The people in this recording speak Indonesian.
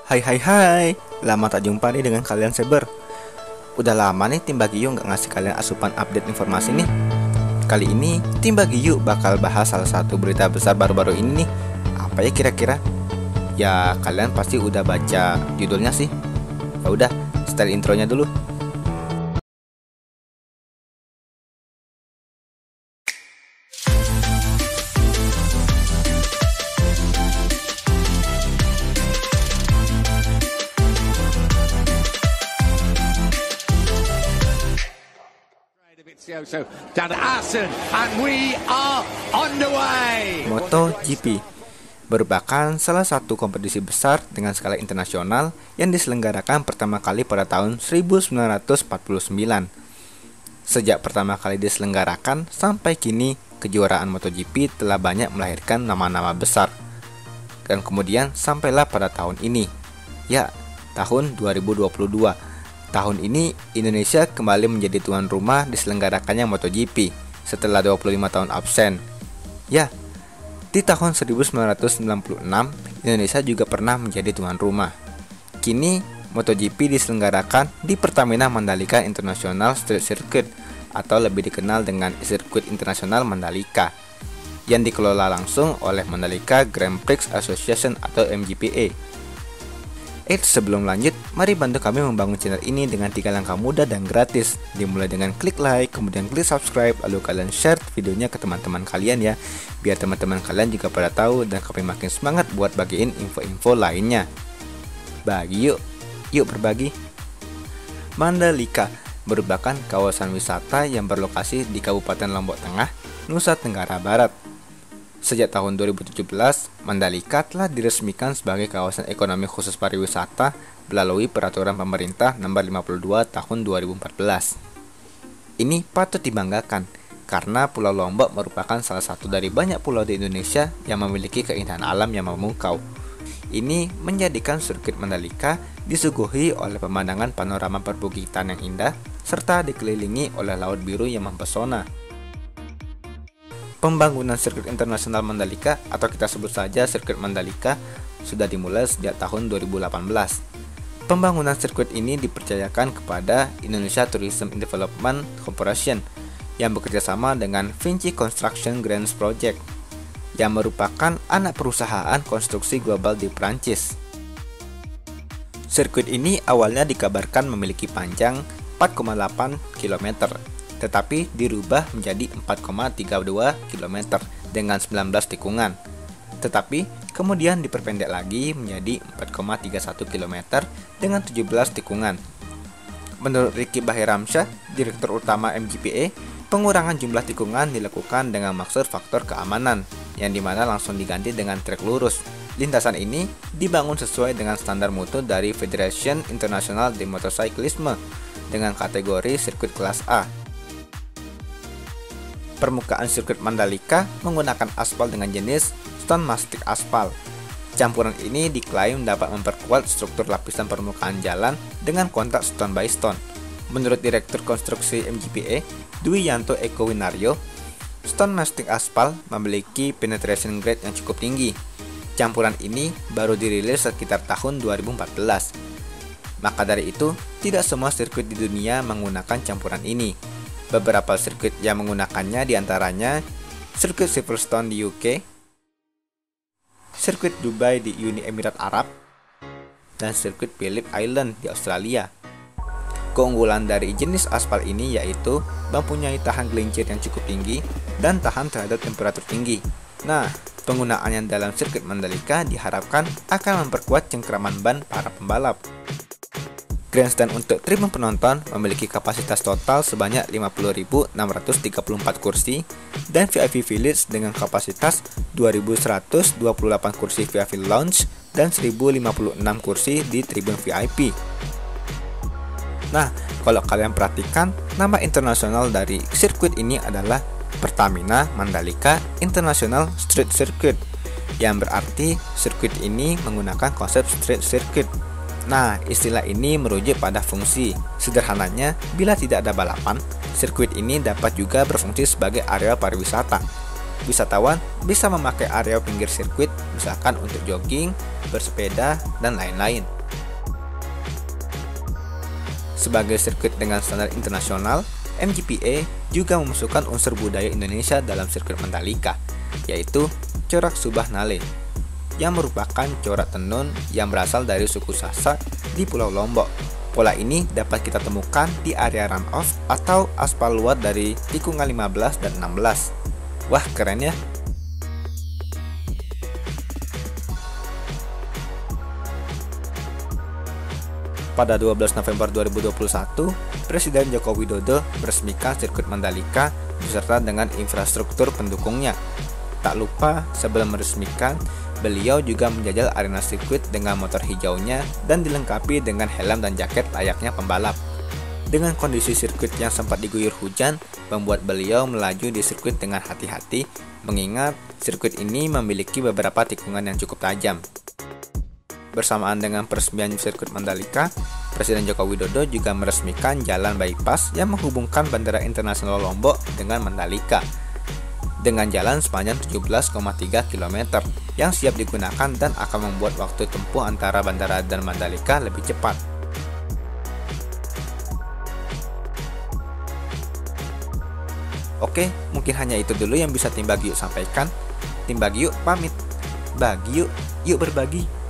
Hai hai hai, lama tak jumpa nih dengan kalian Saber. Udah lama nih tim Bagiyu nggak ngasih kalian asupan update informasi nih. Kali ini tim Bagiyu bakal bahas salah satu berita besar baru-baru ini nih. Apa ya kira-kira? Ya kalian pasti udah baca judulnya sih. Ya udah, style intronya dulu. Down to Assen, and we are underway. MotoGP merupakan salah satu kompetisi besar dengan skala internasional yang diselenggarakan pertama kali pada tahun 1949. Sejak pertama kali diselenggarakan sampai kini, kejuaraan MotoGP telah banyak melahirkan nama-nama besar. Dan kemudian sampailah pada tahun ini, ya, tahun 2022. Tahun ini Indonesia kembali menjadi tuan rumah diselenggarakannya MotoGP setelah 25 tahun absen. Ya, di tahun 1996 Indonesia juga pernah menjadi tuan rumah. Kini MotoGP diselenggarakan di Pertamina Mandalika International Street Circuit atau lebih dikenal dengan Sirkuit Internasional Mandalika yang dikelola langsung oleh Mandalika Grand Prix Association atau MGPA. Sebelum lanjut, mari bantu kami membangun channel ini dengan 3 langkah mudah dan gratis. Dimulai dengan klik like, kemudian klik subscribe, lalu kalian share videonya ke teman-teman kalian ya, biar teman-teman kalian juga pada tahu dan kami makin semangat buat bagiin info-info lainnya. Bagi yuk berbagi. Mandalika merupakan kawasan wisata yang berlokasi di Kabupaten Lombok Tengah, Nusa Tenggara Barat. Sejak tahun 2017, Mandalika telah diresmikan sebagai kawasan ekonomi khusus pariwisata melalui peraturan pemerintah nomor 52 tahun 2014. Ini patut dibanggakan karena Pulau Lombok merupakan salah satu dari banyak pulau di Indonesia yang memiliki keindahan alam yang memukau. Ini menjadikan sirkuit Mandalika disuguhi oleh pemandangan panorama perbukitan yang indah serta dikelilingi oleh laut biru yang mempesona. Pembangunan sirkuit internasional Mandalika atau kita sebut saja sirkuit Mandalika sudah dimulai sejak tahun 2018. Pembangunan sirkuit ini dipercayakan kepada Indonesia Tourism Development Corporation yang bekerjasama dengan Vinci Construction Grands Project yang merupakan anak perusahaan konstruksi global di Prancis. Sirkuit ini awalnya dikabarkan memiliki panjang 4,8 km. Tetapi dirubah menjadi 4,32 km dengan 19 tikungan. Tetapi kemudian diperpendek lagi menjadi 4,31 km dengan 17 tikungan. Menurut Ricky Bahiramsyah, Direktur Utama MGPA, pengurangan jumlah tikungan dilakukan dengan maksud faktor keamanan, yang dimana langsung diganti dengan trek lurus. Lintasan ini dibangun sesuai dengan standar mutu dari Federation International de Motorcyclisme dengan kategori sirkuit kelas A. Permukaan sirkuit Mandalika menggunakan aspal dengan jenis stone mastic aspal. Campuran ini diklaim dapat memperkuat struktur lapisan permukaan jalan dengan kontak stone by stone. Menurut Direktur Konstruksi MGPA, Dwi Yanto Eko Winaryo, stone mastic aspal memiliki penetration grade yang cukup tinggi. Campuran ini baru dirilis sekitar tahun 2014. Maka dari itu, tidak semua sirkuit di dunia menggunakan campuran ini. Beberapa sirkuit yang menggunakannya diantaranya sirkuit Silverstone di UK, sirkuit Dubai di Uni Emirat Arab, dan sirkuit Phillip Island di Australia. Keunggulan dari jenis aspal ini yaitu mempunyai tahan gelincir yang cukup tinggi dan tahan terhadap temperatur tinggi. Nah, penggunaannya dalam sirkuit Mandalika diharapkan akan memperkuat cengkraman ban para pembalap. Grandstand untuk tribun penonton memiliki kapasitas total sebanyak 50.634 kursi dan VIP Village dengan kapasitas 2.128 kursi VIP Lounge dan 1.056 kursi di tribun VIP. Nah, kalau kalian perhatikan, nama internasional dari sirkuit ini adalah Pertamina Mandalika International Street Circuit, yang berarti sirkuit ini menggunakan konsep street circuit. Nah, istilah ini merujuk pada fungsi. Sederhananya, bila tidak ada balapan, sirkuit ini dapat juga berfungsi sebagai area pariwisata. Wisatawan bisa memakai area pinggir sirkuit misalkan untuk jogging, bersepeda, dan lain-lain. Sebagai sirkuit dengan standar internasional, MGPA juga memasukkan unsur budaya Indonesia dalam sirkuit Mandalika, yaitu corak Subah Nale, yang merupakan corak tenun yang berasal dari suku Sasak di Pulau Lombok. Pola ini dapat kita temukan di area runoff atau aspal luar dari tikungan 15 dan 16. Wah, keren ya! Pada 12 November 2021, Presiden Joko Widodo meresmikan sirkuit Mandalika beserta dengan infrastruktur pendukungnya. Tak lupa, sebelum meresmikan, beliau juga menjajal arena sirkuit dengan motor hijaunya dan dilengkapi dengan helm dan jaket layaknya pembalap. Dengan kondisi sirkuit yang sempat diguyur hujan, membuat beliau melaju di sirkuit dengan hati-hati, mengingat sirkuit ini memiliki beberapa tikungan yang cukup tajam. Bersamaan dengan peresmian sirkuit Mandalika, Presiden Joko Widodo juga meresmikan jalan bypass yang menghubungkan Bandara Internasional Lombok dengan Mandalika, dengan jalan sepanjang 17,3 km yang siap digunakan dan akan membuat waktu tempuh antara bandara dan Mandalika lebih cepat. Oke, mungkin hanya itu dulu yang bisa Tim Bagiuk sampaikan. Tim Bagiuk pamit. Bagiuk, yuk berbagi.